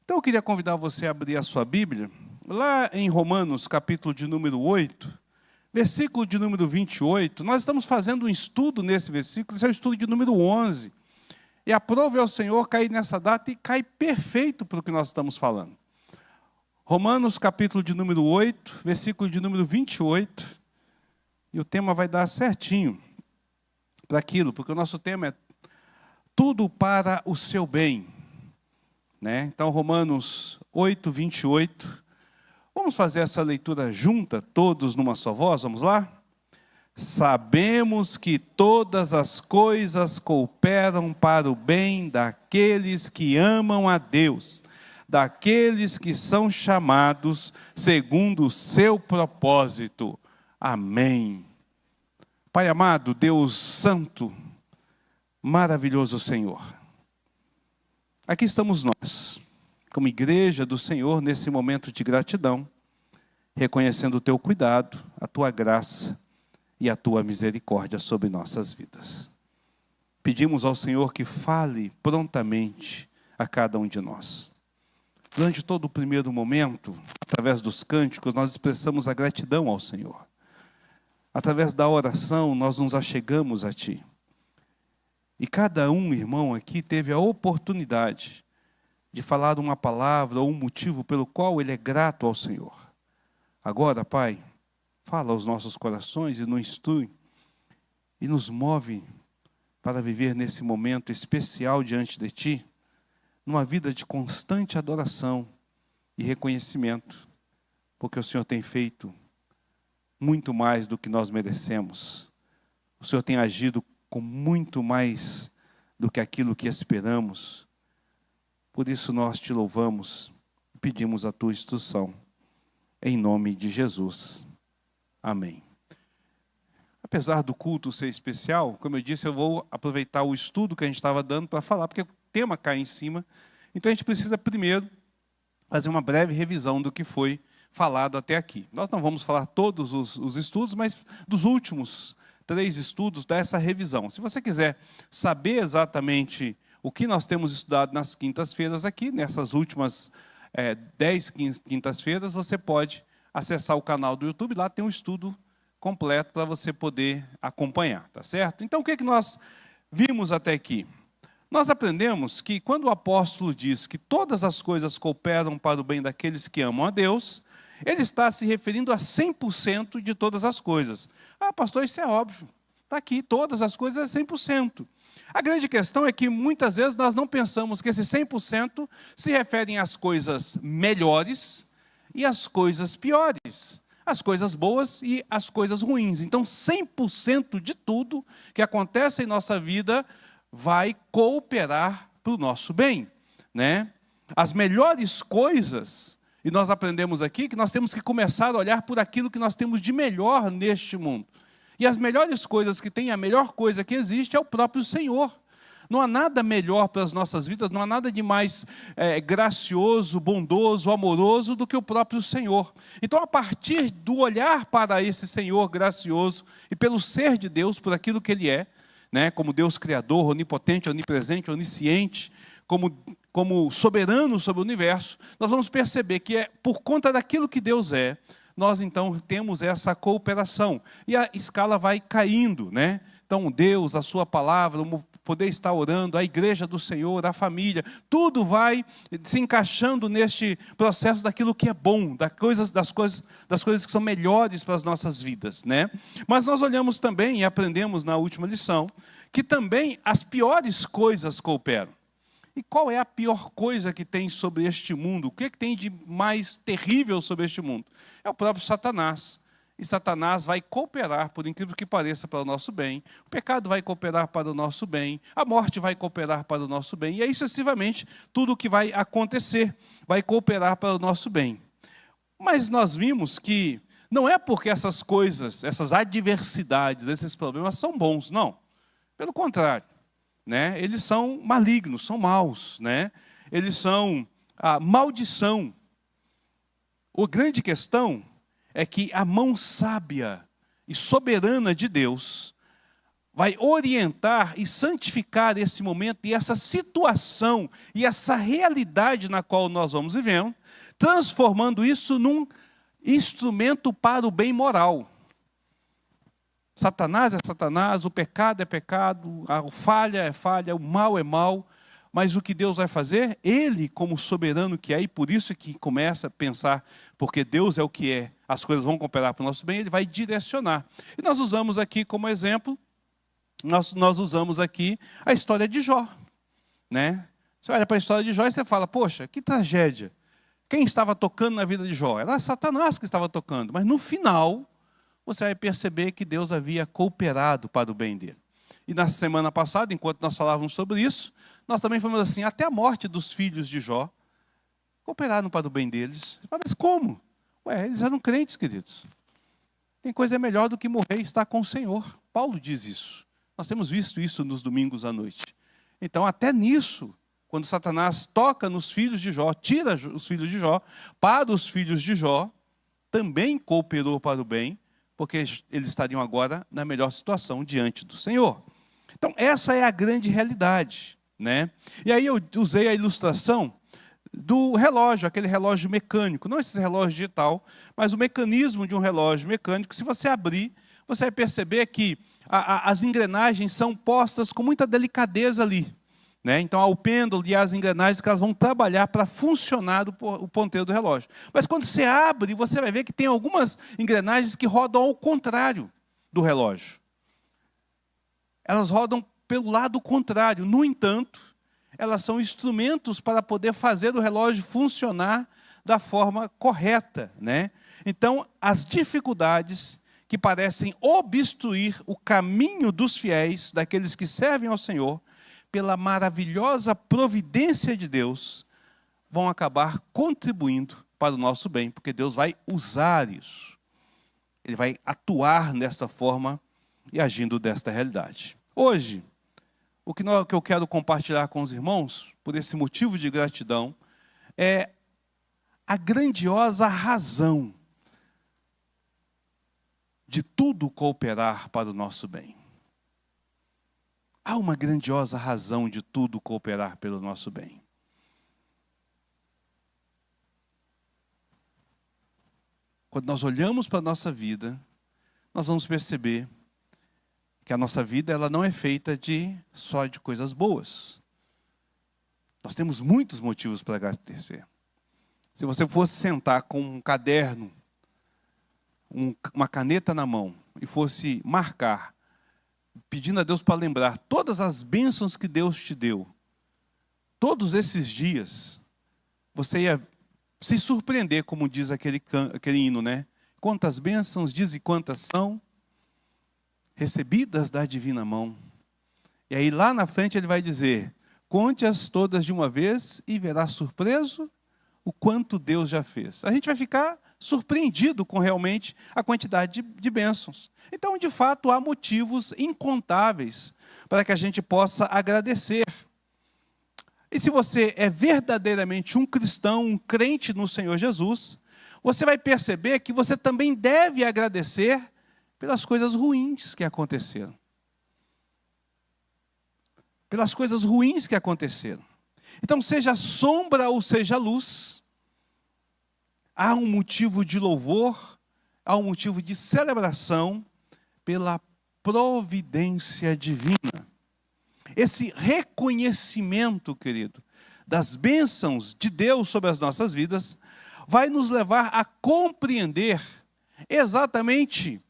Então eu queria convidar você a abrir a sua Bíblia, lá em Romanos, capítulo de número 8, versículo de número 28. Nós estamos fazendo um estudo nesse versículo, esse é o estudo de número 11. E aprove ao Senhor cair nessa data e cai perfeito para o que nós estamos falando. Romanos, capítulo de número 8, versículo de número 28. E o tema vai dar certinho para aquilo, porque o nosso tema é tudo para o seu bem. Então, Romanos 8, 28. Vamos fazer essa leitura junta, todos numa só voz? Vamos lá? Sabemos que todas as coisas cooperam para o bem daqueles que amam a Deus, daqueles que são chamados segundo o seu propósito. Amém. Pai amado, Deus santo, maravilhoso Senhor. Aqui estamos nós, como igreja do Senhor, nesse momento de gratidão, reconhecendo o teu cuidado, a tua graça e a tua misericórdia sobre nossas vidas. Pedimos ao Senhor que fale prontamente a cada um de nós. Durante todo o primeiro momento, através dos cânticos, nós expressamos a gratidão ao Senhor. Através da oração, nós nos achegamos a Ti. E cada um, irmão, aqui teve a oportunidade de falar uma palavra ou um motivo pelo qual ele é grato ao Senhor. Agora, Pai, fala aos nossos corações e nos instrui e nos move para viver nesse momento especial diante de Ti, numa vida de constante adoração e reconhecimento, porque o Senhor tem feito muito mais do que nós merecemos. O Senhor tem agido com muito mais do que aquilo que esperamos. Por isso nós te louvamos e pedimos a tua instrução. Em nome de Jesus. Amém. Apesar do culto ser especial, como eu disse, eu vou aproveitar o estudo que a gente estava dando para falar, porque o tema cai em cima. Então a gente precisa primeiro fazer uma breve revisão do que foi falado até aqui. Nós não vamos falar todos os estudos, mas dos últimos 3 estudos dessa revisão. Se você quiser saber exatamente o que nós temos estudado nas quintas-feiras aqui, nessas últimas 10 quintas-feiras, você pode acessar o canal do YouTube, lá tem um estudo completo para você poder acompanhar, tá certo? Então, o que nós vimos até aqui? Nós aprendemos que quando o apóstolo diz que todas as coisas cooperam para o bem daqueles que amam a Deus, ele está se referindo a 100% de todas as coisas. Ah, pastor, isso é óbvio. Está aqui, todas as coisas é 100%. A grande questão é que muitas vezes nós não pensamos que esse 100% se referem às coisas melhores e às coisas piores, as coisas boas e as coisas ruins. Então, 100% de tudo que acontece em nossa vida vai cooperar para o nosso bem, As melhores coisas, e nós aprendemos aqui que nós temos que começar a olhar por aquilo que nós temos de melhor neste mundo. E as melhores coisas que tem, a melhor coisa que existe é o próprio Senhor. Não há nada melhor para as nossas vidas, não há nada de mais gracioso, bondoso, amoroso do que o próprio Senhor. Então, a partir do olhar para esse Senhor gracioso e pelo ser de Deus, por aquilo que Ele é, como Deus Criador, onipotente, onipresente, onisciente, como soberano sobre o universo, nós vamos perceber que é por conta daquilo que Deus é, nós então temos essa cooperação. E a escala vai caindo, Então Deus, a sua palavra, o poder estar orando, a igreja do Senhor, a família, tudo vai se encaixando neste processo daquilo que é bom, das coisas que são melhores para as nossas vidas, Mas nós olhamos também e aprendemos na última lição que também as piores coisas cooperam. E qual é a pior coisa que tem sobre este mundo? O que tem de mais terrível sobre este mundo? É o próprio Satanás. E Satanás vai cooperar, por incrível que pareça, para o nosso bem. O pecado vai cooperar para o nosso bem. A morte vai cooperar para o nosso bem. E aí, sucessivamente, tudo o que vai acontecer vai cooperar para o nosso bem. Mas nós vimos que não é porque essas coisas, essas adversidades, esses problemas são bons, não. Pelo contrário. Eles são malignos, são maus, Eles são a maldição. A grande questão é que a mão sábia e soberana de Deus vai orientar e santificar esse momento e essa situação e essa realidade na qual nós vamos vivendo, transformando isso num instrumento para o bem moral. Satanás é Satanás, o pecado é pecado, a falha é falha, o mal é mal, mas o que Deus vai fazer? Ele, como soberano que é, e por isso que começa a pensar, porque Deus é o que é, as coisas vão cooperar para o nosso bem, Ele vai direcionar. E nós usamos aqui como exemplo, nós usamos aqui a história de Jó, né? Você olha para a história de Jó e você fala, poxa, que tragédia. Quem estava tocando na vida de Jó? Era Satanás que estava tocando, mas no final você vai perceber que Deus havia cooperado para o bem dele. E na semana passada, enquanto nós falávamos sobre isso, nós também falamos assim, até a morte dos filhos de Jó, cooperaram para o bem deles. Mas como? Eles eram crentes, queridos. Tem coisa melhor do que morrer e estar com o Senhor. Paulo diz isso. Nós temos visto isso nos domingos à noite. Então, até nisso, quando Satanás toca nos filhos de Jó, tira os filhos de Jó, para os filhos de Jó, também cooperou para o bem, porque eles estariam agora na melhor situação diante do Senhor. Então, essa é a grande realidade, né? E aí eu usei a ilustração do relógio, aquele relógio mecânico, não esse relógio digital, mas o mecanismo de um relógio mecânico. Se você abrir, você vai perceber que as engrenagens são postas com muita delicadeza ali, né? Então, há o pêndulo e as engrenagens que elas vão trabalhar para funcionar o ponteiro do relógio. Mas quando você abre, você vai ver que tem algumas engrenagens que rodam ao contrário do relógio. Elas rodam pelo lado contrário. No entanto, elas são instrumentos para poder fazer o relógio funcionar da forma correta, né? Então, as dificuldades que parecem obstruir o caminho dos fiéis, daqueles que servem ao Senhor, pela maravilhosa providência de Deus, vão acabar contribuindo para o nosso bem, porque Deus vai usar isso. Ele vai atuar dessa forma e agindo desta realidade. Hoje, o que eu quero compartilhar com os irmãos, por esse motivo de gratidão, é a grandiosa razão de tudo cooperar para o nosso bem. Há uma grandiosa razão de tudo cooperar pelo nosso bem. Quando nós olhamos para a nossa vida, nós vamos perceber que a nossa vida ela não é feita só de coisas boas. Nós temos muitos motivos para agradecer. Se você fosse sentar com um caderno, uma caneta na mão, e fosse marcar, pedindo a Deus para lembrar todas as bênçãos que Deus te deu, todos esses dias, você ia se surpreender, como diz aquele hino, né? Quantas bênçãos diz e quantas são recebidas da divina mão. E aí lá na frente ele vai dizer, conte-as todas de uma vez e verá surpreso o quanto Deus já fez. A gente vai ficar surpreendido com realmente a quantidade de bênçãos. Então, de fato, há motivos incontáveis para que a gente possa agradecer. E se você é verdadeiramente um cristão, um crente no Senhor Jesus, você vai perceber que você também deve agradecer pelas coisas ruins que aconteceram. Pelas coisas ruins que aconteceram. Então, seja sombra ou seja luz, há um motivo de louvor, há um motivo de celebração pela providência divina. Esse reconhecimento, querido, das bênçãos de Deus sobre as nossas vidas, vai nos levar a compreender exatamente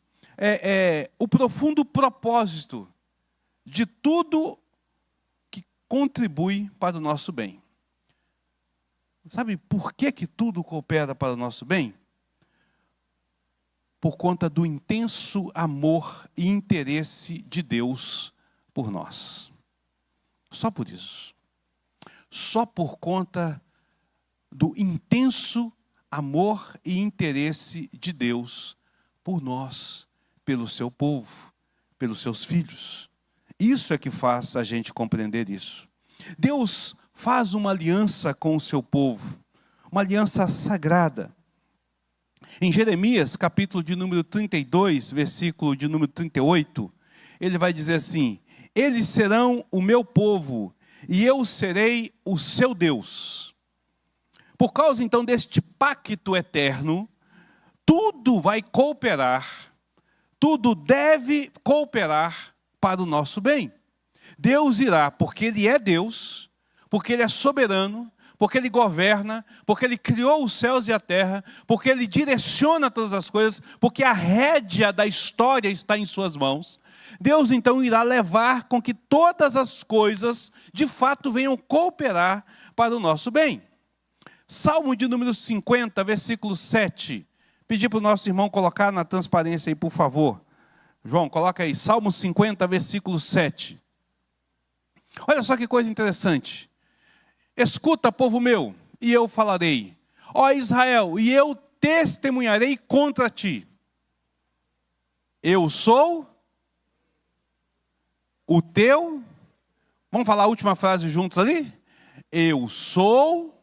o profundo propósito de tudo que contribui para o nosso bem. Sabe por que tudo coopera para o nosso bem? Por conta do intenso amor e interesse de Deus por nós. Só por isso. Só por conta do intenso amor e interesse de Deus por nós, pelo seu povo, pelos seus filhos. Isso é que faz a gente compreender isso. Deus faz uma aliança com o seu povo, uma aliança sagrada. Em Jeremias, capítulo de número 32, versículo de número 38, ele vai dizer assim: eles serão o meu povo, e eu serei o seu Deus. Por causa então deste pacto eterno, tudo vai cooperar, tudo deve cooperar para o nosso bem. Deus irá, porque Ele é Deus, porque Ele é soberano, porque Ele governa, porque Ele criou os céus e a terra, porque Ele direciona todas as coisas, porque a rédea da história está em suas mãos. Deus então irá levar com que todas as coisas de fato venham cooperar para o nosso bem. Salmo de número 50, versículo 7. Pedir para o nosso irmão colocar na transparência aí, por favor. João, coloca aí, Salmo 50, versículo 7. Olha só que coisa interessante. Escuta, povo meu, e eu falarei. Ó Israel, e eu testemunharei contra ti. Eu sou o teu... Vamos falar a última frase juntos ali? Eu sou...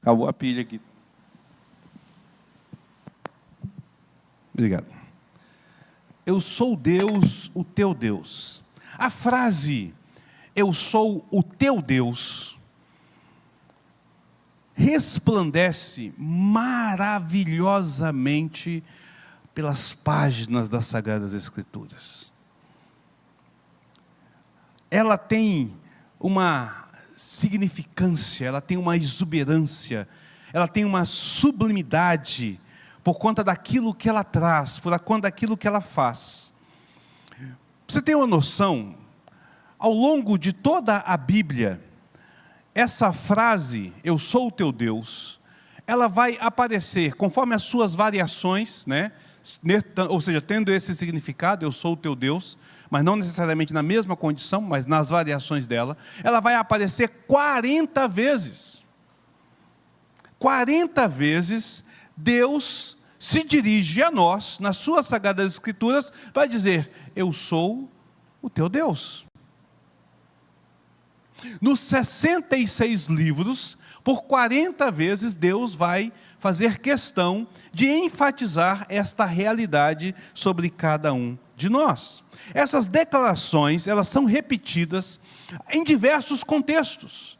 Acabou a pilha aqui. Obrigado. Eu sou Deus, o teu Deus. A frase, eu sou o teu Deus, resplandece maravilhosamente pelas páginas das Sagradas Escrituras. Ela tem uma significância, ela tem uma exuberância, ela tem uma sublimidade, por conta daquilo que ela traz, por conta daquilo que ela faz. Você tem uma noção, ao longo de toda a Bíblia, essa frase, eu sou o teu Deus, ela vai aparecer conforme as suas variações, né? Ou seja, tendo esse significado, eu sou o teu Deus, mas não necessariamente na mesma condição, mas nas variações dela, ela vai aparecer 40 vezes. 40 vezes Deus se dirige a nós, nas suas Sagradas Escrituras, para dizer, eu sou o teu Deus. Nos 66 livros, por 40 vezes Deus vai fazer questão de enfatizar esta realidade sobre cada um de nós. Essas declarações, elas são repetidas em diversos contextos,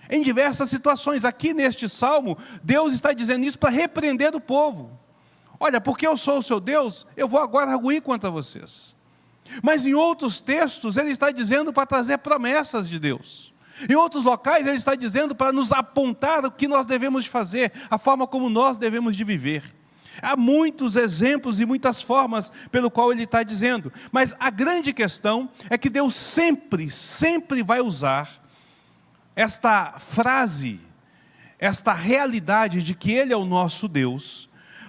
em diversas situações. Aqui neste salmo, Deus está dizendo isso para repreender o povo. Olha, porque eu sou o seu Deus, eu vou agora arguir contra vocês. Mas em outros textos, ele está dizendo para trazer promessas de Deus. Em outros locais, ele está dizendo para nos apontar o que nós devemos fazer, a forma como nós devemos de viver. Há muitos exemplos e muitas formas pelo qual ele está dizendo. Mas a grande questão é que Deus sempre vai usar esta frase, esta realidade de que Ele é o nosso Deus,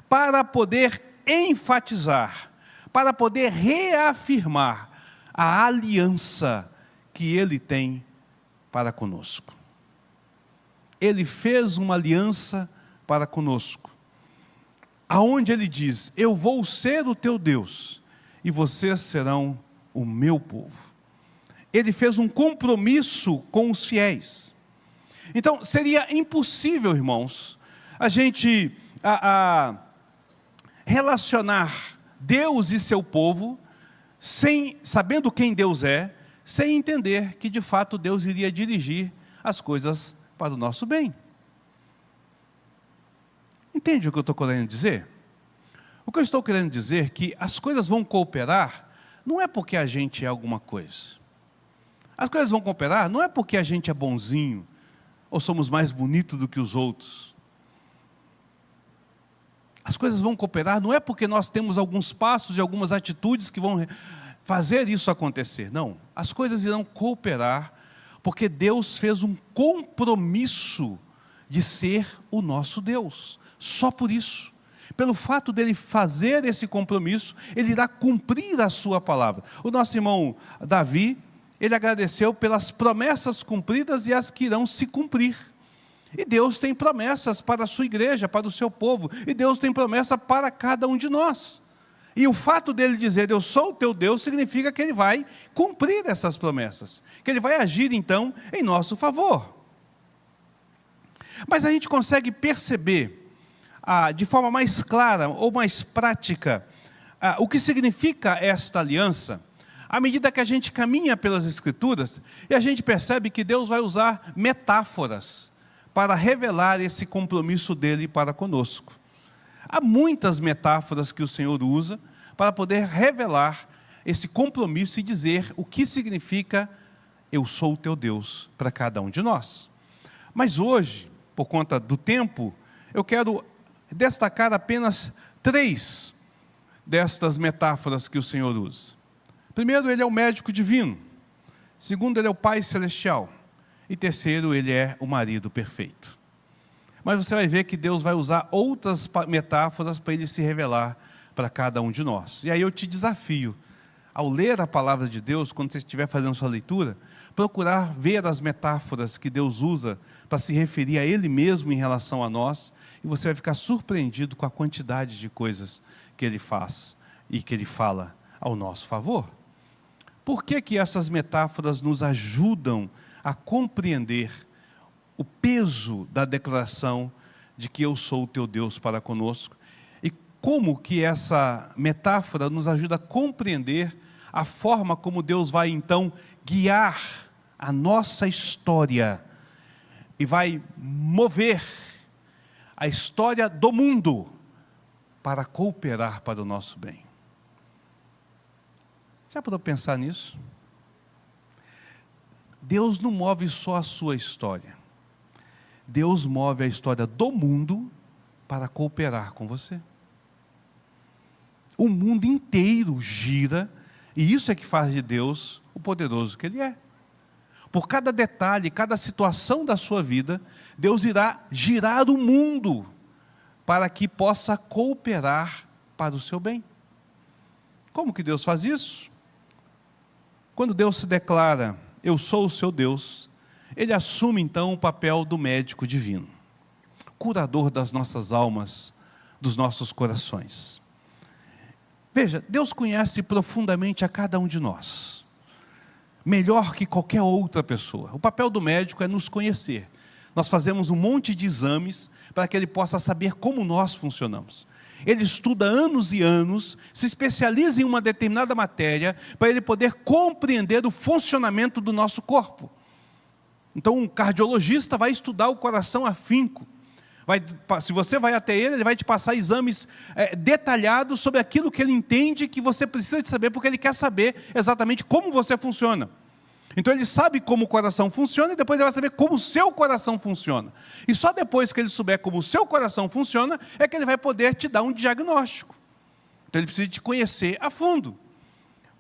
para poder enfatizar, para poder reafirmar a aliança que Ele tem para conosco. Ele fez uma aliança para conosco, aonde Ele diz, eu vou ser o teu Deus, e vocês serão o meu povo. Ele fez um compromisso com os fiéis. Então, seria impossível, irmãos, a gente relacionar Deus e seu povo, sabendo quem Deus é, sem entender que de fato Deus iria dirigir as coisas para o nosso bem. Entende o que eu estou querendo dizer? O que eu estou querendo dizer é que as coisas vão cooperar, não é porque a gente é alguma coisa. As coisas vão cooperar, não é porque a gente é bonzinho, ou somos mais bonitos do que os outros. As coisas vão cooperar, não é porque nós temos alguns passos e algumas atitudes que vão fazer isso acontecer. Não, as coisas irão cooperar, porque Deus fez um compromisso de ser o nosso Deus. Só por isso. Pelo fato dele fazer esse compromisso, ele irá cumprir a sua palavra. O nosso irmão Davi, ele agradeceu pelas promessas cumpridas e as que irão se cumprir. E Deus tem promessas para a sua igreja, para o seu povo. E Deus tem promessa para cada um de nós. E o fato dele dizer, eu sou o teu Deus, significa que ele vai cumprir essas promessas, que ele vai agir então em nosso favor. Mas a gente consegue perceber, de forma mais clara ou mais prática, o que significa esta aliança, à medida que a gente caminha pelas Escrituras, e a gente percebe que Deus vai usar metáforas para revelar esse compromisso dele para conosco. Há muitas metáforas que o Senhor usa para poder revelar esse compromisso e dizer o que significa eu sou o teu Deus para cada um de nós. Mas hoje, por conta do tempo, eu quero destacar apenas 3 destas metáforas que o Senhor usa. Primeiro, ele é o médico divino. Segundo, ele é o Pai celestial. E terceiro, ele é o marido perfeito. Mas você vai ver que Deus vai usar outras metáforas para ele se revelar para cada um de nós. E aí eu te desafio, ao ler a palavra de Deus, quando você estiver fazendo sua leitura, procurar ver as metáforas que Deus usa para se referir a Ele mesmo em relação a nós, e você vai ficar surpreendido com a quantidade de coisas que Ele faz e que Ele fala ao nosso favor. Por que que essas metáforas nos ajudam a compreender o peso da declaração de que eu sou o teu Deus para conosco, e como que essa metáfora nos ajuda a compreender a forma como Deus vai então guiar a nossa história e vai mover a história do mundo para cooperar para o nosso bem. Já parou para pensar nisso? Deus não move só a sua história. Deus move a história do mundo para cooperar com você. O mundo inteiro gira, e isso é que faz de Deus o poderoso que Ele é. Por cada detalhe, cada situação da sua vida, Deus irá girar o mundo para que possa cooperar para o seu bem. Como que Deus faz isso? Quando Deus se declara, eu sou o seu Deus, Ele assume então o papel do médico divino, curador das nossas almas, dos nossos corações. Veja, Deus conhece profundamente a cada um de nós, melhor que qualquer outra pessoa. O papel do médico é nos conhecer. Nós fazemos um monte de exames para que Ele possa saber como nós funcionamos. Ele estuda anos e anos, se especializa em uma determinada matéria, para Ele poder compreender o funcionamento do nosso corpo. Então um cardiologista vai estudar o coração afinco. Se você vai até ele vai te passar exames detalhados sobre aquilo que ele entende que você precisa de saber, porque ele quer saber exatamente como você funciona. Então ele sabe como o coração funciona, e depois ele vai saber como o seu coração funciona. E só depois que ele souber como o seu coração funciona, é que ele vai poder te dar um diagnóstico. Então ele precisa te conhecer a fundo.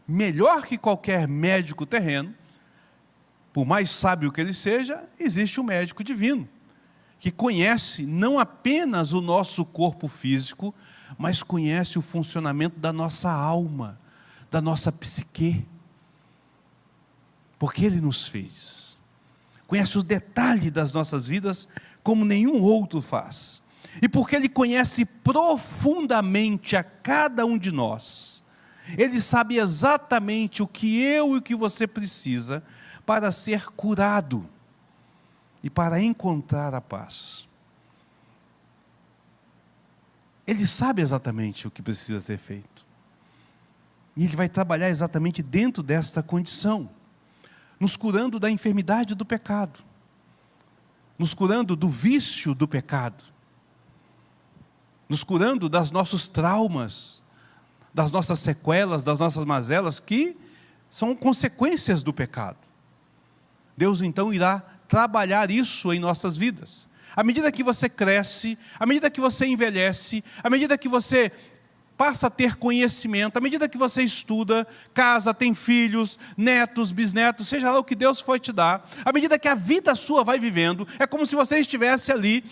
Melhor que qualquer médico terreno, por mais sábio que ele seja, existe um médico divino, que conhece não apenas o nosso corpo físico, mas conhece o funcionamento da nossa alma, da nossa psique. Porque Ele nos fez. Conhece os detalhes das nossas vidas como nenhum outro faz. E porque Ele conhece profundamente a cada um de nós, Ele sabe exatamente o que eu e o que você precisa para ser curado e para encontrar a paz. Ele sabe exatamente o que precisa ser feito. E Ele vai trabalhar exatamente dentro desta condição, nos curando da enfermidade do pecado, nos curando do vício do pecado, nos curando dos nossos traumas, das nossas sequelas, das nossas mazelas, que são consequências do pecado. Deus então irá trabalhar isso em nossas vidas. À medida que você cresce, à medida que você envelhece, à medida que você passa a ter conhecimento, à medida que você estuda, casa, tem filhos, netos, bisnetos, seja lá o que Deus for te dar, à medida que a vida sua vai vivendo, é como se você estivesse ali,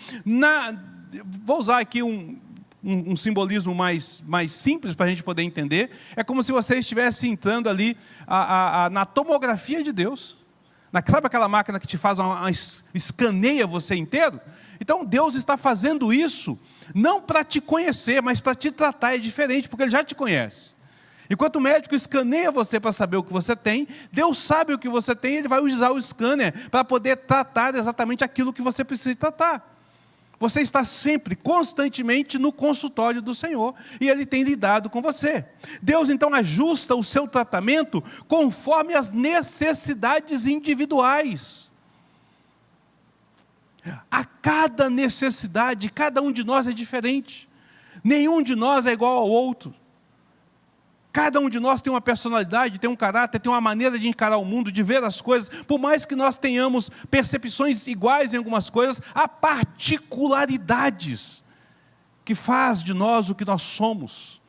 vou usar aqui um simbolismo mais simples para a gente poder entender, é como se você estivesse entrando ali na tomografia de Deus, Sabe aquela máquina que te faz escaneia você inteiro? Então Deus está fazendo isso, não para te conhecer, mas para te tratar. É diferente, porque Ele já te conhece. Enquanto o médico escaneia você para saber o que você tem, Deus sabe o que você tem, Ele vai usar o scanner para poder tratar exatamente aquilo que você precisa tratar. Você está sempre, constantemente no consultório do Senhor, e Ele tem lidado com você. Deus então ajusta o seu tratamento conforme as necessidades individuais. A cada necessidade, cada um de nós é diferente. Nenhum de nós é igual ao outro. Cada um de nós tem uma personalidade, tem um caráter, tem uma maneira de encarar o mundo, de ver as coisas. Por mais que nós tenhamos percepções iguais em algumas coisas, há particularidades que faz de nós o que nós somos.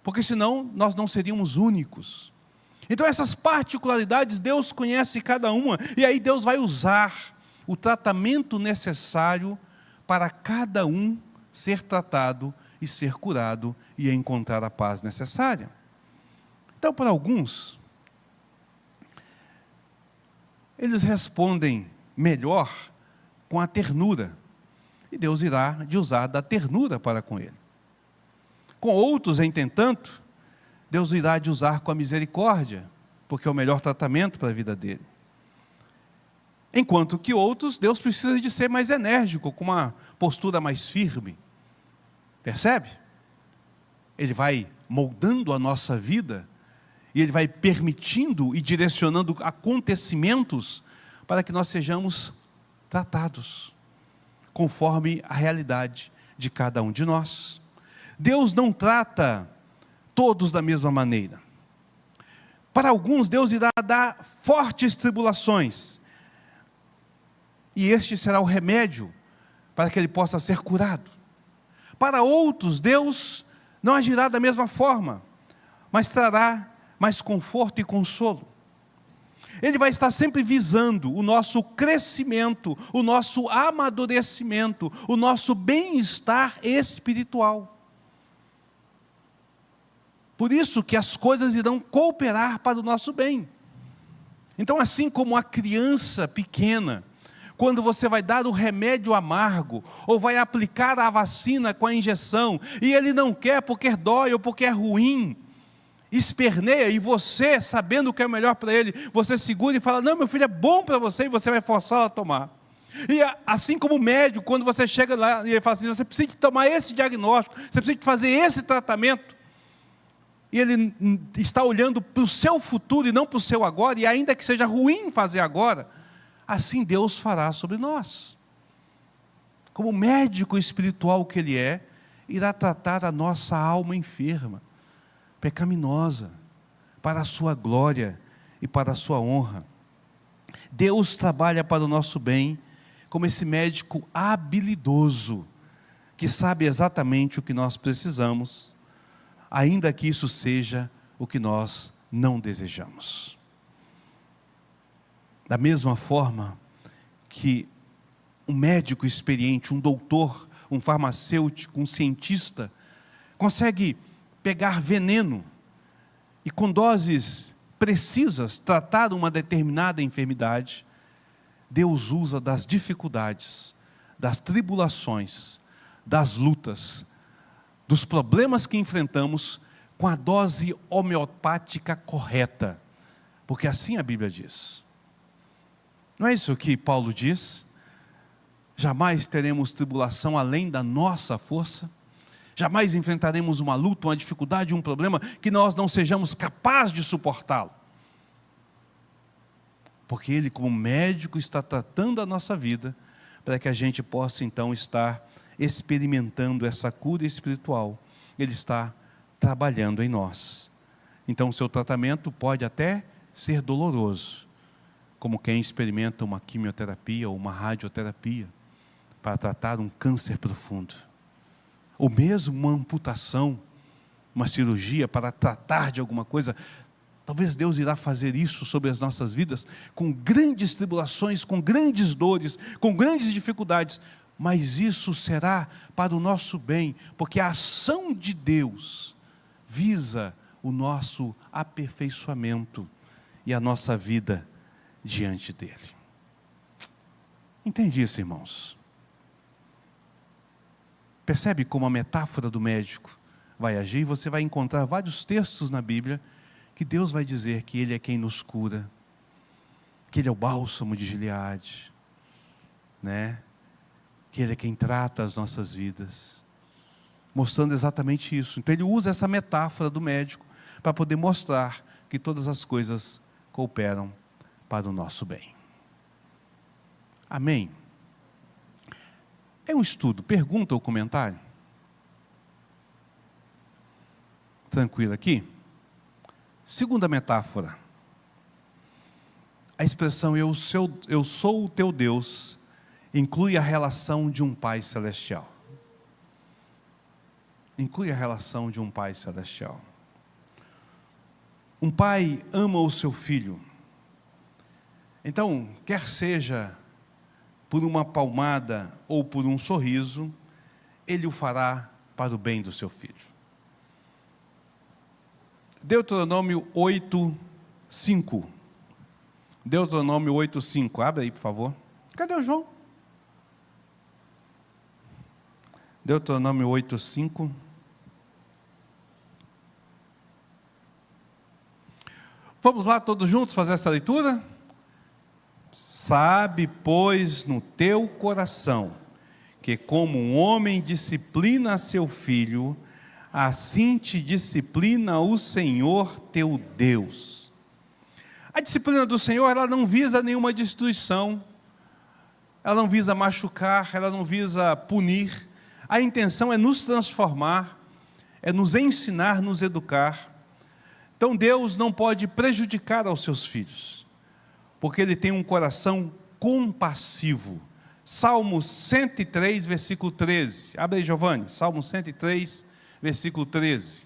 Porque senão nós não seríamos únicos. Então essas particularidades Deus conhece cada uma, e aí Deus vai usar o tratamento necessário para cada um ser tratado e ser curado e encontrar a paz necessária. Então, para alguns, eles respondem melhor com a ternura, e Deus irá de usar da ternura para com ele. Com outros, entretanto, Deus irá de usar com a misericórdia, porque é o melhor tratamento para a vida dele. Enquanto que outros, Deus precisa de ser mais enérgico, com uma postura mais firme. Percebe? Ele vai moldando a nossa vida, e Ele vai permitindo e direcionando acontecimentos para que nós sejamos tratados conforme a realidade de cada um de nós. Deus não trata todos da mesma maneira. Para alguns, Deus irá dar fortes tribulações, e este será o remédio para que ele possa ser curado. Para outros, Deus não agirá da mesma forma, mas trará mais conforto e consolo. Ele vai estar sempre visando o nosso crescimento, o nosso amadurecimento, o nosso bem-estar espiritual. Por isso que as coisas irão cooperar para o nosso bem. Então, assim como a criança pequena, quando você vai dar o remédio amargo, ou vai aplicar a vacina com a injeção, e ele não quer porque dói ou porque é ruim, esperneia, e você, sabendo o que é melhor para ele, você segura e fala, não, meu filho, é bom para você, e você vai forçá-lo a tomar. E assim como o médico, quando você chega lá, e ele fala assim, você precisa de tomar esse diagnóstico, você precisa de fazer esse tratamento, e ele está olhando para o seu futuro, e não para o seu agora, e ainda que seja ruim fazer agora, assim Deus fará sobre nós. Como médico espiritual que Ele é, irá tratar a nossa alma enferma, pecaminosa, para a sua glória e para a sua honra. Deus trabalha para o nosso bem, como esse médico habilidoso, que sabe exatamente o que nós precisamos, ainda que isso seja o que nós não desejamos. Da mesma forma que um médico experiente, um doutor, um farmacêutico, um cientista, consegue pegar veneno e com doses precisas tratar uma determinada enfermidade, Deus usa das dificuldades, das tribulações, das lutas, dos problemas que enfrentamos com a dose homeopática correta, porque assim a Bíblia diz. Não é isso que Paulo diz? Jamais teremos tribulação além da nossa força. Jamais enfrentaremos uma luta, uma dificuldade, um problema que nós não sejamos capazes de suportá-lo. Porque Ele, como médico, está tratando a nossa vida para que a gente possa então estar experimentando essa cura espiritual. Ele está trabalhando em nós. Então o seu tratamento pode até ser doloroso, como quem experimenta uma quimioterapia ou uma radioterapia para tratar um câncer profundo. Ou mesmo uma amputação, uma cirurgia para tratar de alguma coisa. Talvez Deus irá fazer isso sobre as nossas vidas, com grandes tribulações, com grandes dores, com grandes dificuldades, mas isso será para o nosso bem, porque a ação de Deus visa o nosso aperfeiçoamento e a nossa vida diante dele. Entende isso, irmãos? Percebe como a metáfora do médico vai agir? E você vai encontrar vários textos na Bíblia que Deus vai dizer que Ele é quem nos cura, que Ele é o bálsamo de Gileade, né? Que Ele é quem trata as nossas vidas, mostrando exatamente isso. Então Ele usa essa metáfora do médico para poder mostrar que todas as coisas cooperam para o nosso bem. Amém? É um estudo, pergunta ou comentário? Tranquilo aqui? Segunda metáfora. A expressão eu sou o teu Deus inclui a relação de um Pai Celestial. Inclui a relação de um Pai Celestial. Um pai ama o seu filho. Então, quer seja por uma palmada ou por um sorriso, ele o fará para o bem do seu filho. Deuteronômio 8:5. Deuteronômio 8:5. Abre aí, por favor. Cadê o João? Deuteronômio 8:5. Vamos lá todos juntos fazer essa leitura? Sabe, pois, no teu coração, que como um homem disciplina seu filho, assim te disciplina o Senhor teu Deus. A disciplina do Senhor, ela não visa nenhuma destruição, ela não visa machucar, ela não visa punir. A intenção é nos transformar, é nos ensinar, nos educar. Então Deus não pode prejudicar aos seus filhos, porque Ele tem um coração compassivo. Salmo 103, versículo 13. Abre aí, Giovanni. Salmo 103, versículo 13.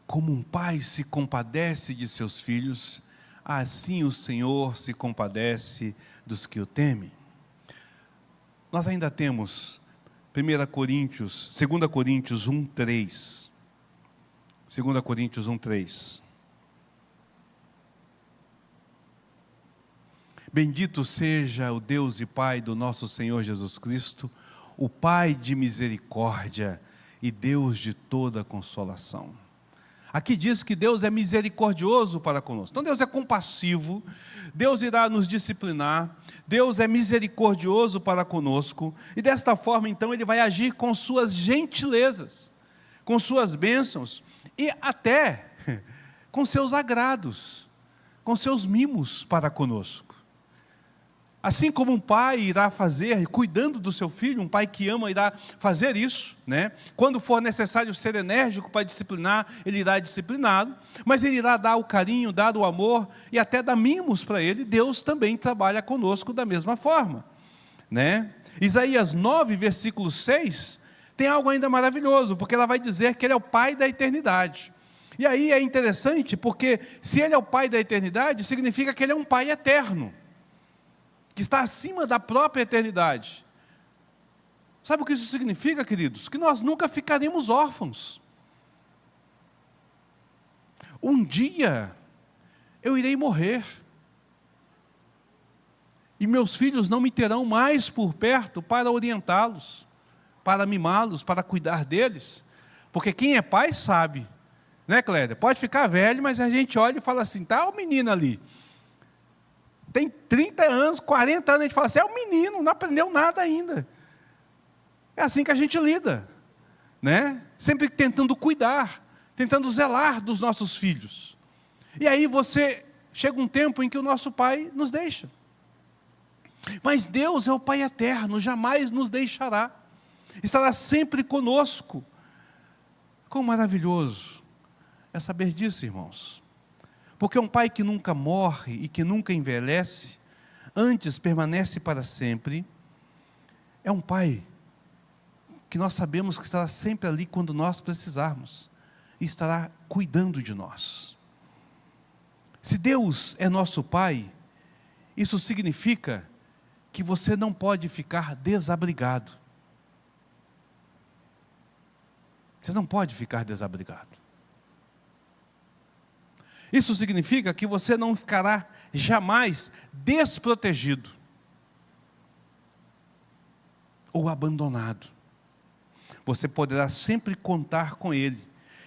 Como um pai se compadece de seus filhos, assim o Senhor se compadece dos que o temem. Nós ainda temos 2 Coríntios 1:3. 2 Coríntios 1:3. Bendito seja o Deus e Pai do nosso Senhor Jesus Cristo, o Pai de misericórdia e Deus de toda consolação. Aqui diz que Deus é misericordioso para conosco. Então Deus é compassivo, Deus irá nos disciplinar, Deus é misericordioso para conosco, e desta forma então Ele vai agir com suas gentilezas, com suas bênçãos, e até com seus agrados, com seus mimos para conosco. Assim como um pai irá fazer, cuidando do seu filho, um pai que ama irá fazer isso, né? Quando for necessário ser enérgico para disciplinar, ele irá discipliná-lo, mas ele irá dar o carinho, dar o amor e até dar mimos para ele. Deus também trabalha conosco da mesma forma, né? Isaías 9, versículo 6, tem algo ainda maravilhoso, porque ela vai dizer que Ele é o Pai da eternidade. E aí é interessante, porque se Ele é o Pai da eternidade, significa que Ele é um Pai eterno, que está acima da própria eternidade. Sabe o que isso significa, queridos? Que nós nunca ficaremos órfãos. Um dia, eu irei morrer. E meus filhos não me terão mais por perto para orientá-los, para mimá-los, para cuidar deles. Porque quem é pai sabe, né, Clélia? Pode ficar velho, mas a gente olha e fala assim, tá o menino ali. Tem 30 anos, 40 anos, a gente fala assim, é um menino, não aprendeu nada ainda. É assim que a gente lida, né? Sempre tentando cuidar, tentando zelar dos nossos filhos. E aí chega um tempo em que o nosso pai nos deixa. Mas Deus é o Pai eterno, jamais nos deixará. Estará sempre conosco. Quão maravilhoso é saber disso, irmãos. Porque um pai que nunca morre e que nunca envelhece, antes permanece para sempre, é um pai que nós sabemos que estará sempre ali quando nós precisarmos, e estará cuidando de nós. Se Deus é nosso Pai, isso significa que você não pode ficar desabrigado. Você não pode ficar desabrigado. Isso significa que você não ficará jamais desprotegido ou abandonado. Você poderá sempre contar com Ele,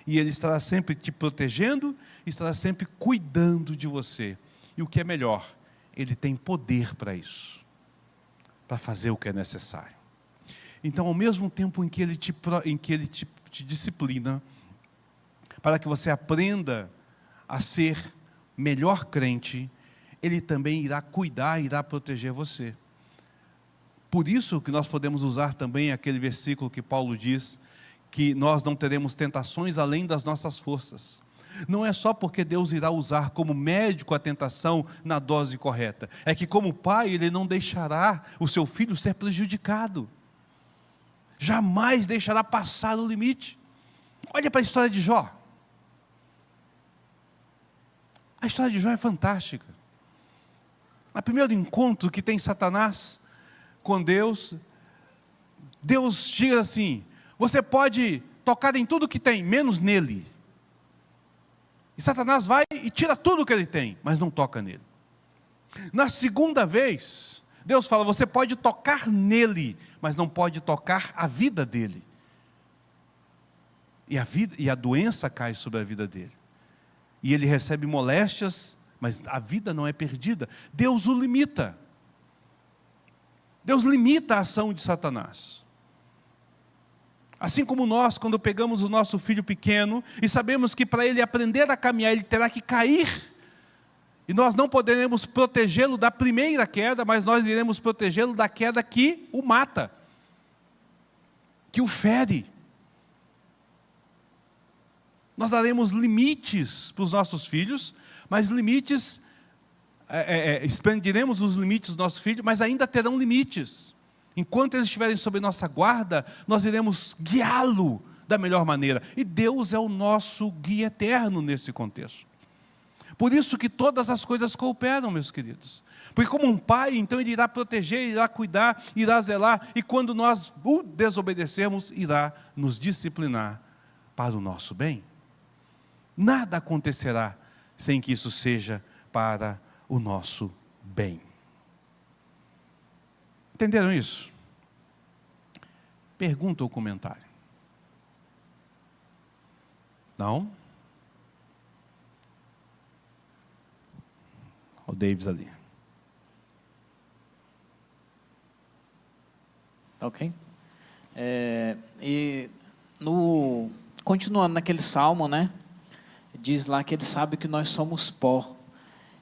e Ele estará sempre te protegendo, estará sempre cuidando de você. E o que é melhor, Ele tem poder para isso, para fazer o que é necessário. Então, ao mesmo tempo em que Ele te disciplina, para que você aprenda a ser melhor crente, Ele também irá cuidar, irá proteger você. Por isso que nós podemos usar também aquele versículo que Paulo diz, que nós não teremos tentações além das nossas forças. Não é só porque Deus irá usar como médico a tentação na dose correta, é que como pai Ele não deixará o seu filho ser prejudicado, jamais deixará passar o limite. Olha para a história de Jó. A história de Jó é fantástica. No primeiro encontro que tem Satanás com Deus, Deus diz assim: você pode tocar em tudo que tem, menos nele. E Satanás vai e tira tudo que ele tem, mas não toca nele. Na segunda vez, Deus fala: você pode tocar nele, mas não pode tocar a vida dele. E a doença cai sobre a vida dele. E ele recebe moléstias, mas a vida não é perdida. Deus o limita. Deus limita a ação de Satanás. Assim como nós, quando pegamos o nosso filho pequeno e sabemos que para ele aprender a caminhar, ele terá que cair, e nós não poderemos protegê-lo da primeira queda, mas nós iremos protegê-lo da queda que o mata, que o fere. Nós daremos limites para os nossos filhos, mas limites, expandiremos os limites dos nossos filhos, mas ainda terão limites. Enquanto eles estiverem sob nossa guarda, nós iremos guiá-lo da melhor maneira. E Deus é o nosso guia eterno nesse contexto. Por isso que todas as coisas cooperam, meus queridos. Porque como um pai, então ele irá proteger, irá cuidar, irá zelar, e quando nós o desobedecermos, irá nos disciplinar para o nosso bem. Nada acontecerá sem que isso seja para o nosso bem. Entenderam isso? Pergunta ou comentário? Não? O Davis ali. Tá ok? Continuando naquele salmo, né? Diz lá que ele sabe que nós somos pó.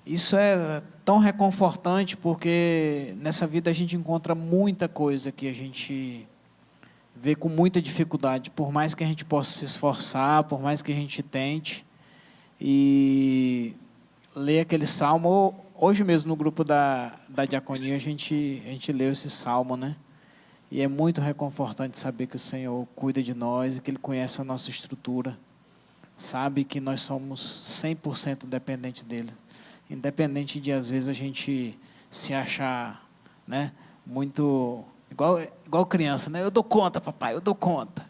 Isso é tão reconfortante, porque nessa vida a gente encontra muita coisa que a gente vê com muita dificuldade, por mais que a gente possa se esforçar, por mais que a gente tente. E ler aquele salmo, hoje mesmo no grupo da diaconia a gente leu esse salmo, né? E é muito reconfortante saber que o Senhor cuida de nós e que Ele conhece a nossa estrutura. Sabe que nós somos 100% dependentes dele. Independente de, às vezes, a gente se achar, né, muito... Igual criança, né? Eu dou conta, papai, eu dou conta.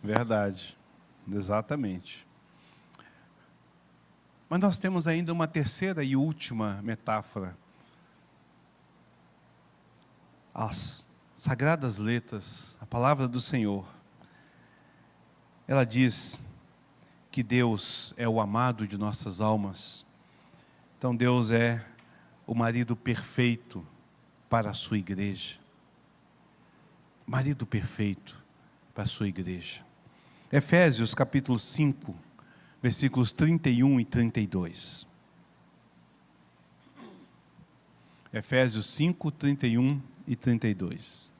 Verdade. Exatamente. Mas nós temos ainda uma terceira e última metáfora. As sagradas letras, a palavra do Senhor, ela diz que Deus é o amado de nossas almas. Então Deus é o marido perfeito para a sua igreja. Marido perfeito para a sua igreja. Efésios capítulo 5, versículos 31 e 32. Efésios 5, 31 e 32.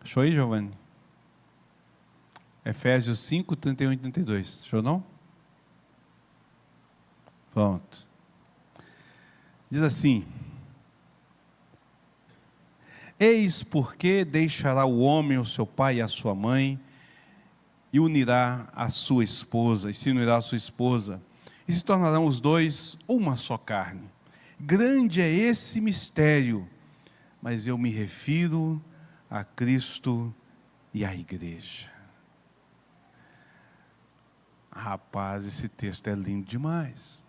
Achou aí, Giovanni? Efésios 5, 31 e 32. Achou não? Pronto. Diz assim: eis porque deixará o homem o seu pai e a sua mãe, e unirá a sua esposa, e se unirá a sua esposa, e se tornarão os dois uma só carne. grande é esse mistério, mas eu me refiro a Cristo e à igreja. Rapaz, esse texto é lindo demais.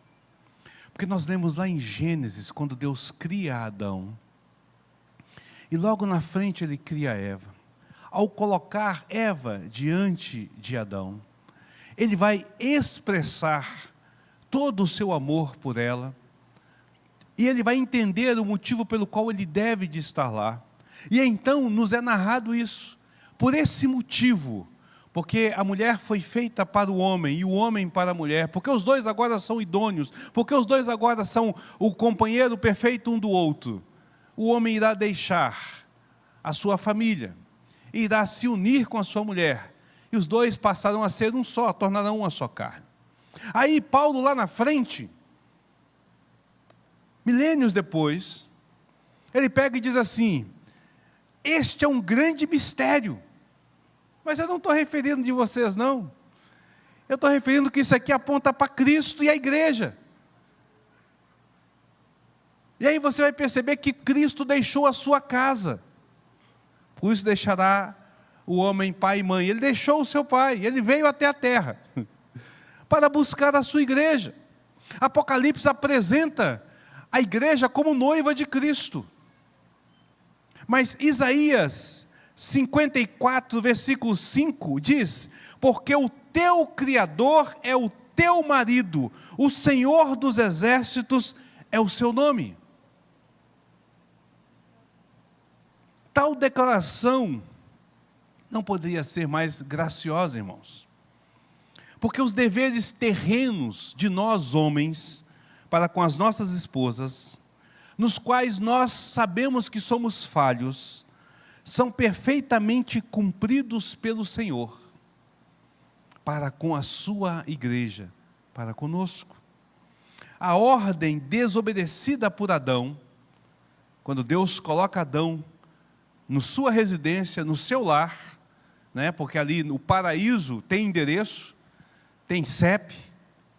Porque nós lemos lá em Gênesis, quando Deus cria Adão, e logo na frente ele cria Eva. Ao colocar Eva diante de Adão, ele vai expressar todo o seu amor por ela, e ele vai entender o motivo pelo qual ele deve de estar lá. E então nos é narrado isso, por esse motivo, porque a mulher foi feita para o homem e o homem para a mulher, porque os dois agora são idôneos, porque os dois agora são o companheiro perfeito um do outro. O homem irá deixar a sua família, irá se unir com a sua mulher, e os dois passarão a ser um só, tornarão uma só carne. Aí Paulo lá na frente, milênios depois, ele pega e diz assim: este é um grande mistério, mas eu não estou referindo de vocês não, eu estou referindo que isso aqui aponta para Cristo e a igreja. E aí você vai perceber que Cristo deixou a sua casa, por isso deixará o homem pai e mãe. Ele deixou o seu pai, ele veio até a terra, para buscar a sua igreja. Apocalipse apresenta a igreja como noiva de Cristo. Mas Isaías 54, versículo 5 diz: porque o teu Criador é o teu marido, o Senhor dos exércitos é o seu nome. Tal declaração não poderia ser mais graciosa, irmãos. Porque os deveres terrenos de nós homens, para com as nossas esposas, nos quais nós sabemos que somos falhos, são perfeitamente cumpridos pelo Senhor, para com a sua igreja, para conosco. A ordem desobedecida por Adão, quando Deus coloca Adão na sua residência, no seu lar, né, porque ali no paraíso tem endereço, tem CEP,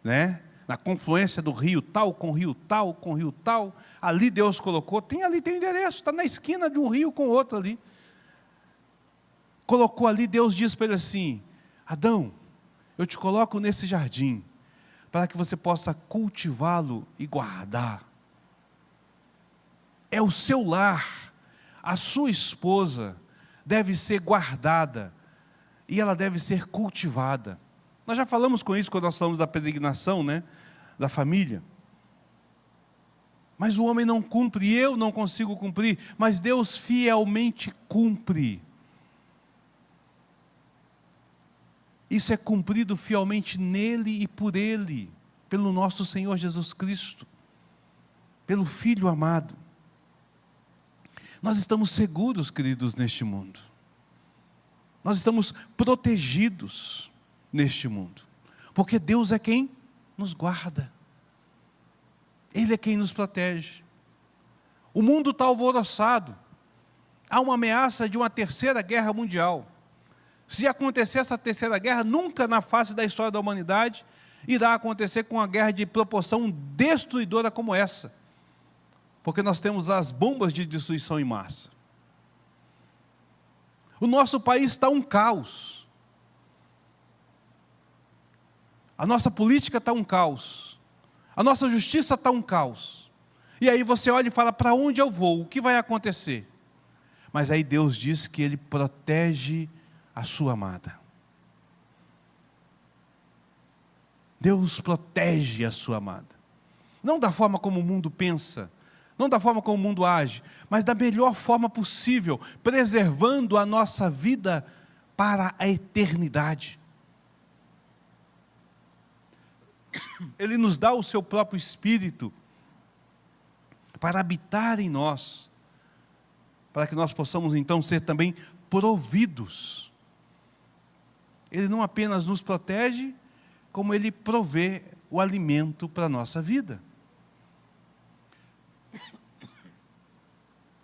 né, na confluência do rio tal, com rio tal, com rio tal, ali Deus colocou, ali tem endereço, está na esquina de um rio com outro ali. Colocou ali, Deus diz para ele assim: Adão, eu te coloco nesse jardim, para que você possa cultivá-lo e guardar. É o seu lar, a sua esposa deve ser guardada, e ela deve ser cultivada. Nós já falamos com isso quando nós falamos da peregrinação, né, da família. Mas o homem não cumpre, e eu não consigo cumprir, mas Deus fielmente cumpre. Isso é cumprido fielmente nele e por ele, pelo nosso Senhor Jesus Cristo, pelo Filho amado. Nós estamos seguros, queridos, neste mundo. Nós estamos protegidos neste mundo, porque Deus é quem nos guarda, Ele é quem nos protege. O mundo está alvoroçado, há uma ameaça de uma terceira guerra mundial. Se acontecer essa terceira guerra, nunca na face da história da humanidade irá acontecer com uma guerra de proporção destruidora como essa, porque nós temos as bombas de destruição em massa. O nosso país está um caos. A nossa política está um caos. A nossa justiça está um caos. E aí você olha e fala: para onde eu vou? O que vai acontecer? Mas aí Deus diz que Ele protege a sua amada. Deus protege a sua amada. Não da forma como o mundo pensa, não da forma como o mundo age, mas da melhor forma possível, preservando a nossa vida para a eternidade. Ele nos dá o seu próprio Espírito para habitar em nós, para que nós possamos então ser também providos. Ele não apenas nos protege, como Ele provê o alimento para a nossa vida.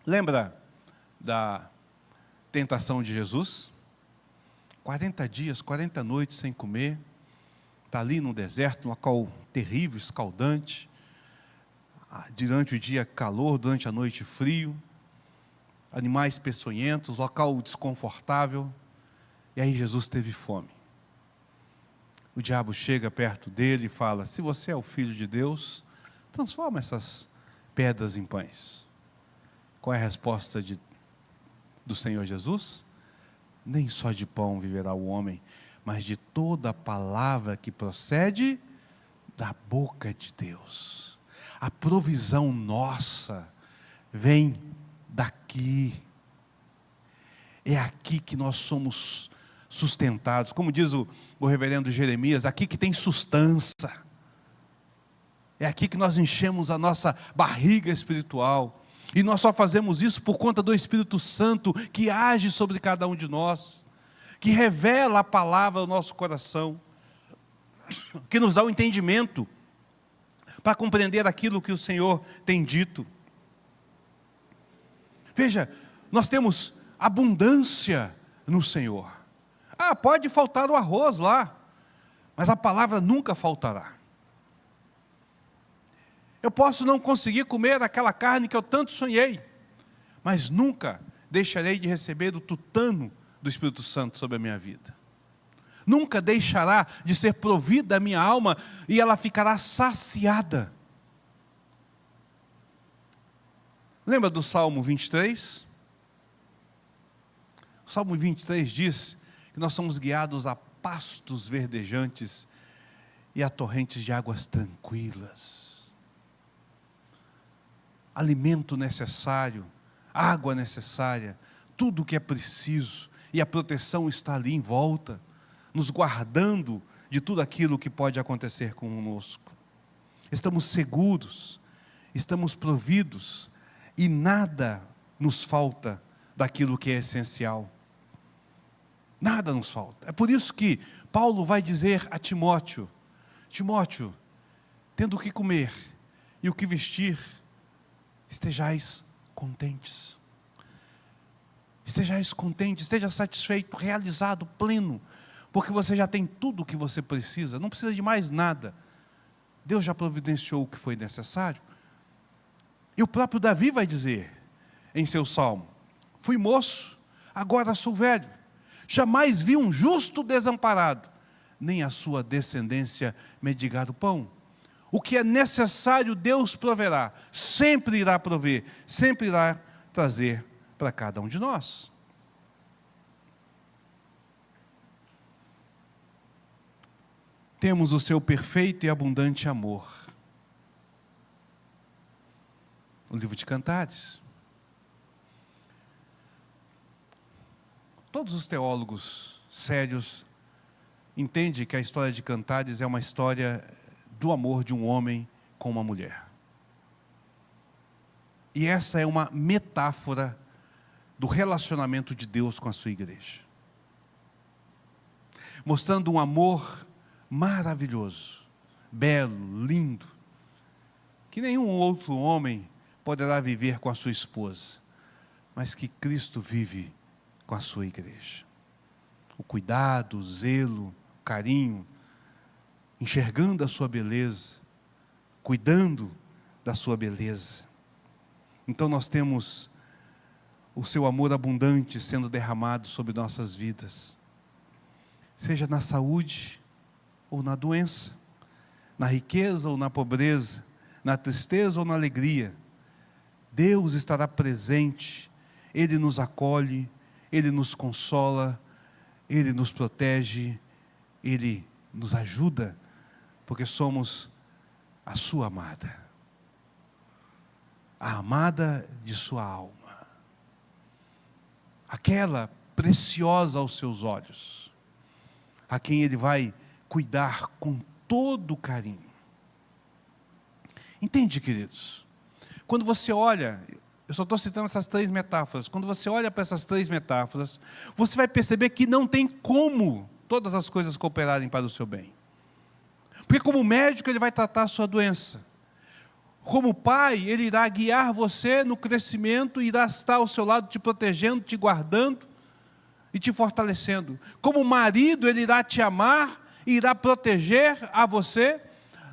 Lembra da tentação de Jesus? 40 dias, 40 noites sem comer, está ali no deserto, um local terrível, escaldante. durante o dia calor, durante a noite frio, animais peçonhentos, local desconfortável. E aí Jesus teve fome. O diabo chega perto dele e fala: se você é o Filho de Deus, transforma essas pedras em pães. Qual é a resposta do Senhor Jesus? Nem só de pão viverá o homem, mas de toda a palavra que procede da boca de Deus. A provisão nossa vem daqui. É aqui que nós somos sustentados. Como diz o reverendo Jeremias, aqui que tem sustância. É aqui que nós enchemos a nossa barriga espiritual. E nós só fazemos isso por conta do Espírito Santo que age sobre cada um de nós, que revela a palavra ao nosso coração, que nos dá o entendimento para compreender aquilo que o Senhor tem dito. Veja, nós temos abundância no Senhor. Pode faltar o arroz lá, mas a palavra nunca faltará. Eu posso não conseguir comer aquela carne que eu tanto sonhei, mas nunca deixarei de receber o tutano do Espírito Santo sobre a minha vida. Nunca deixará de ser provida a minha alma e ela ficará saciada. Lembra do Salmo 23? O Salmo 23 diz que nós somos guiados a pastos verdejantes e a torrentes de águas tranquilas. Alimento necessário, água necessária, tudo o que é preciso, e a proteção está ali em volta, nos guardando de tudo aquilo que pode acontecer conosco. Estamos seguros, estamos providos, e nada nos falta daquilo que é essencial. Nada nos falta. É por isso que Paulo vai dizer a Timóteo: Timóteo, tendo o que comer e o que vestir, estejais contentes. Estejais contentes, esteja satisfeito, realizado, pleno, porque você já tem tudo o que você precisa, não precisa de mais nada. Deus já providenciou o que foi necessário. E o próprio Davi vai dizer em seu salmo: fui moço, agora sou velho. Jamais vi um justo desamparado, nem a sua descendência mendigar o pão. O que é necessário Deus proverá, sempre irá prover, sempre irá trazer para cada um de nós. Temos o seu perfeito e abundante amor. O livro de Cantares. Todos os teólogos sérios entendem que a história de Cantares é uma história do amor de um homem com uma mulher. E essa é uma metáfora do relacionamento de Deus com a sua igreja. Mostrando um amor maravilhoso, belo, lindo, que nenhum outro homem poderá viver com a sua esposa, mas que Cristo vive com a sua igreja. O cuidado, o zelo, o carinho, enxergando a sua beleza, cuidando da sua beleza. Então nós temos o seu amor abundante sendo derramado sobre nossas vidas, seja na saúde ou na doença, na riqueza ou na pobreza, na tristeza ou na alegria. Deus estará presente, Ele nos acolhe, Ele nos consola, Ele nos protege, Ele nos ajuda, porque somos a sua amada, a amada de sua alma, aquela preciosa aos seus olhos, a quem Ele vai cuidar com todo carinho. Entende, queridos? Quando você olha, eu só estou citando essas 3 metáforas, quando você olha para essas 3 metáforas, você vai perceber que não tem como todas as coisas cooperarem para o seu bem. Porque como médico, Ele vai tratar a sua doença. Como pai, Ele irá guiar você no crescimento, irá estar ao seu lado te protegendo, te guardando e te fortalecendo. Como marido, Ele irá te amar e irá proteger a você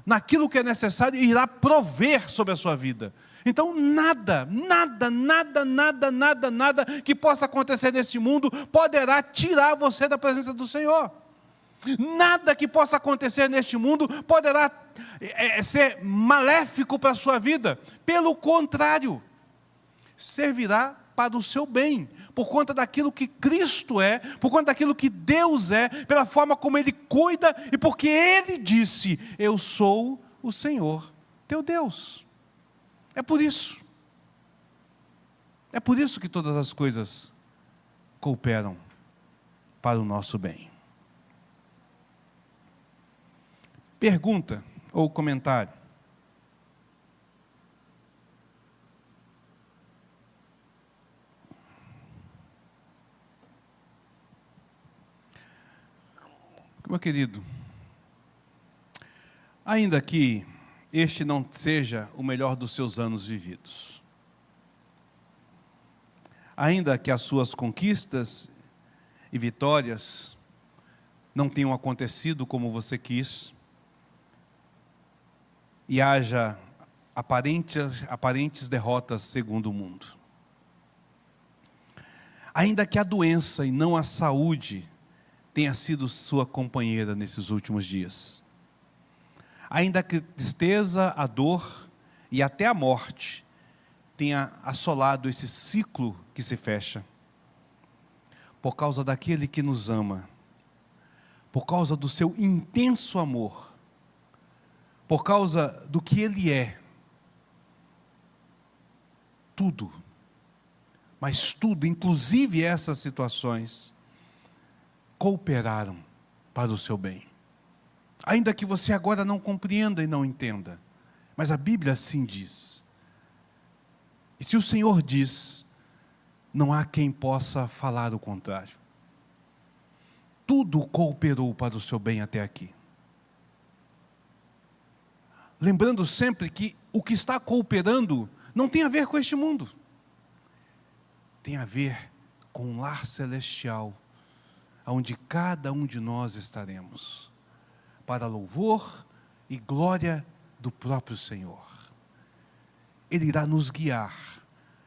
naquilo que é necessário e irá prover sobre a sua vida. Então nada que possa acontecer neste mundo poderá tirar você da presença do Senhor. Nada que possa acontecer neste mundo poderá ser maléfico para a sua vida. Pelo contrário, servirá para o seu bem, por conta daquilo que Cristo é, por conta daquilo que Deus é, pela forma como Ele cuida e porque Ele disse: eu sou o Senhor teu Deus. É por isso que todas as coisas cooperam para o nosso bem. Pergunta ou comentário? Meu querido, ainda que este não seja o melhor dos seus anos vividos, ainda que as suas conquistas e vitórias não tenham acontecido como você quis, e haja aparentes derrotas segundo o mundo, ainda que a doença e não a saúde tenha sido sua companheira nesses últimos dias, ainda que a tristeza, a dor e até a morte tenha assolado esse ciclo que se fecha, por causa daquele que nos ama, por causa do seu intenso amor, por causa do que Ele é, tudo, mas tudo, inclusive essas situações, cooperaram para o seu bem. Ainda que você agora não compreenda e não entenda, mas a Bíblia assim diz. E se o Senhor diz, não há quem possa falar o contrário. Tudo cooperou para o seu bem até aqui. Lembrando sempre que o que está cooperando não tem a ver com este mundo. Tem a ver com um lar celestial, onde cada um de nós estaremos, para louvor e glória do próprio Senhor. Ele irá nos guiar,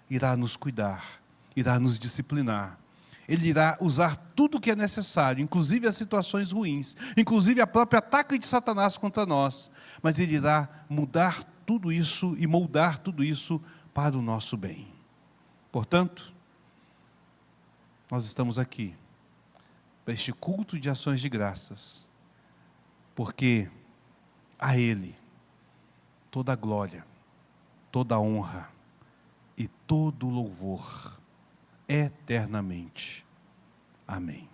irá nos cuidar, irá nos disciplinar. Ele irá usar tudo o que é necessário, inclusive as situações ruins, inclusive a própria ataque de Satanás contra nós, mas Ele irá mudar tudo isso e moldar tudo isso para o nosso bem. Portanto, nós estamos aqui para este culto de ações de graças, porque a Ele toda a glória, toda a honra e todo o louvor eternamente. Amém.